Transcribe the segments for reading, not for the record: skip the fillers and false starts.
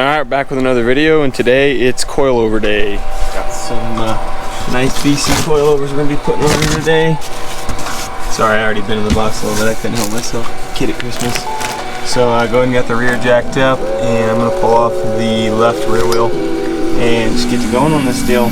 Alright, back with another video, and today it's coilover day. Got some nice BC coilovers we're going to be putting on here today. Sorry, I already been in the box a little bit, I couldn't help myself. Kid at Christmas. So go ahead and get the rear jacked up, and I'm going to pull off the left rear wheel and just get to going on this deal.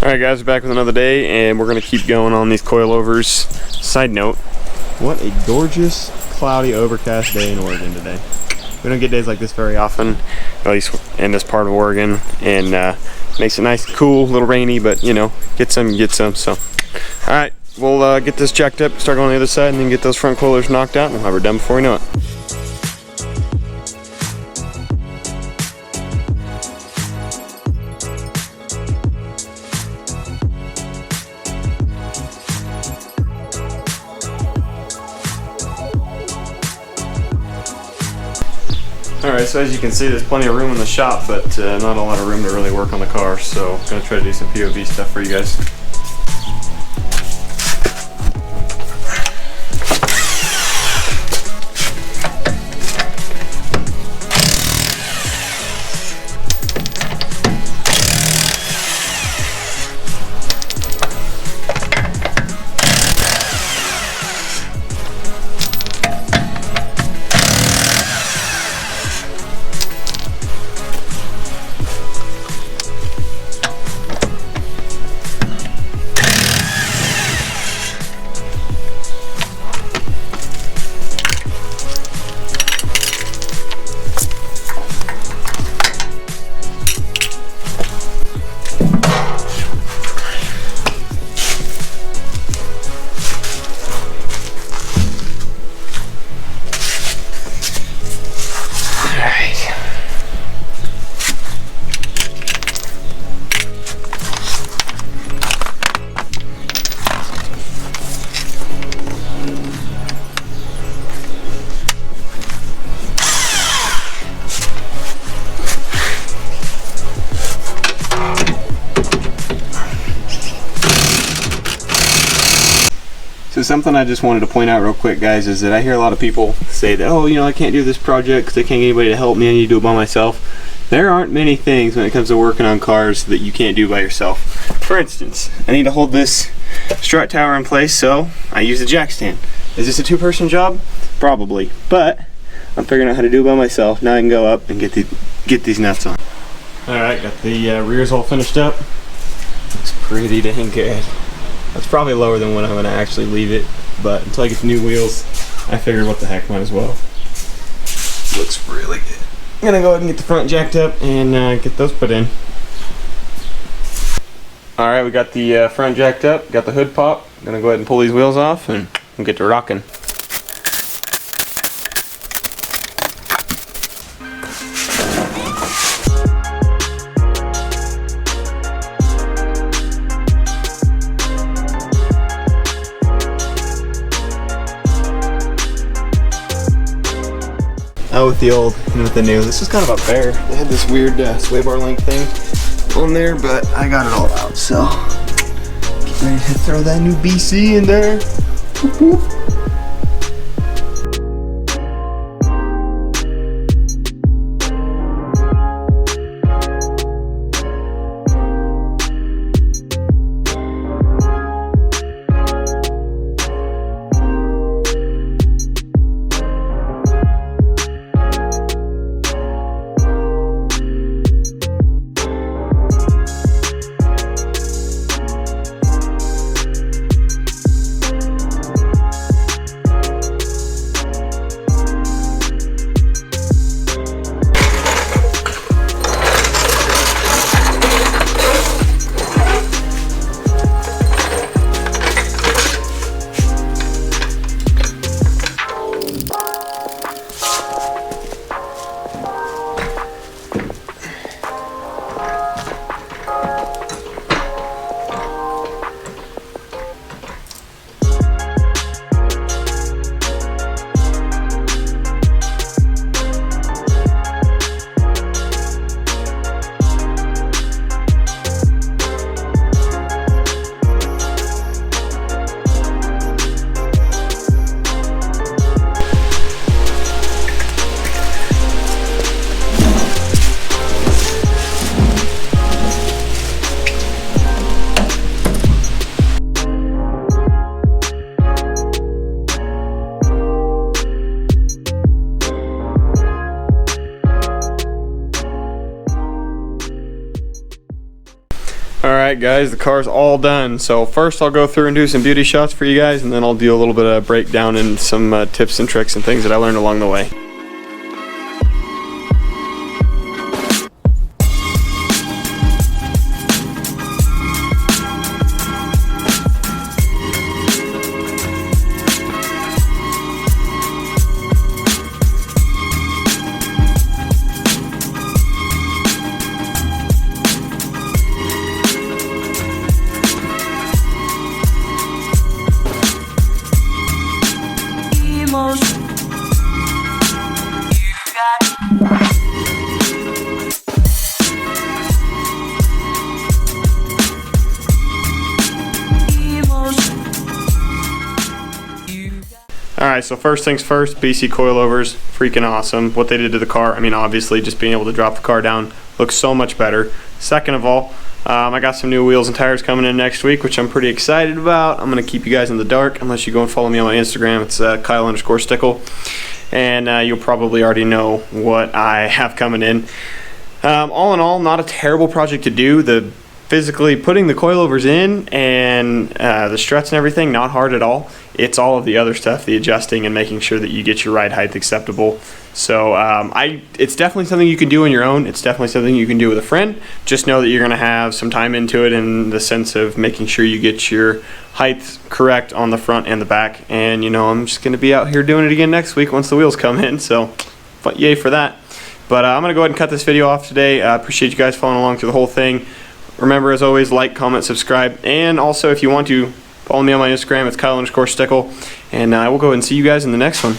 Alright guys, we're back with another day, and we're going to keep going on these coilovers. Side note, what a gorgeous, cloudy, overcast day in Oregon today. We don't get days like this very often, at least in this part of Oregon, and makes it nice and cool, a little rainy, but you know, get some, you get some. So, alright, we'll get this jacked up, start going on the other side, and then get those front coilovers knocked out, and we'll have her done before we know it. Alright, so as you can see, there's plenty of room in the shop, but not a lot of room to really work on the car, so I'm going to try to do some POV stuff for you guys. So something I just wanted to point out real quick, guys, is that I hear a lot of people say that, oh, you know, I can't do this project because I can't get anybody to help me, I need to do it by myself. There aren't many things when it comes to working on cars that you can't do by yourself. For instance, I need to hold this strut tower in place, so I use the jack stand. Is this a two-person job? Probably, but I'm figuring out how to do it by myself. Now I can go up and get these nuts on. Alright, got the rears all finished up. Looks pretty dang good. That's probably lower than what I'm going to actually leave it, but until I get the new wheels, I figured what the heck, might as well. Looks really good. I'm going to go ahead and get the front jacked up and get those put in. Alright, we got the front jacked up, got the hood pop. I'm going to go ahead and pull these wheels off and we'll get to rocking. Oh, with the old and with the new. This is kind of a bear. They had this weird sway bar link thing on there, but I got it all out, so get ready to throw that new BC in there. Whoop, whoop. Alright guys, the car's all done. So first I'll go through and do some beauty shots for you guys, and then I'll do a little bit of breakdown and some tips and tricks and things that I learned along the way. Alright, so first things first, BC coilovers, freaking awesome. What they did to the car, I mean obviously just being able to drop the car down looks so much better. Second of all, I got some new wheels and tires coming in next week, which I'm pretty excited about. I'm going to keep you guys in the dark unless you go and follow me on my Instagram. It's Kyle_Stickle, and you'll probably already know what I have coming in. All in all, not a terrible project to do. The physically putting the coilovers in and the struts and everything, not hard at all. It's all of the other stuff, the adjusting and making sure that you get your ride height acceptable. So it's definitely something you can do on your own. It's definitely something you can do with a friend. Just know that you're going to have some time into it in the sense of making sure you get your height correct on the front and the back. And you know, I'm just going to be out here doing it again next week once the wheels come in. So yay for that. But I'm going to go ahead and cut this video off today. I appreciate you guys following along through the whole thing. Remember, as always, like, comment, subscribe, and also if you want to, follow me on my Instagram. It's Kyle_Stickle, and I will go ahead and see you guys in the next one.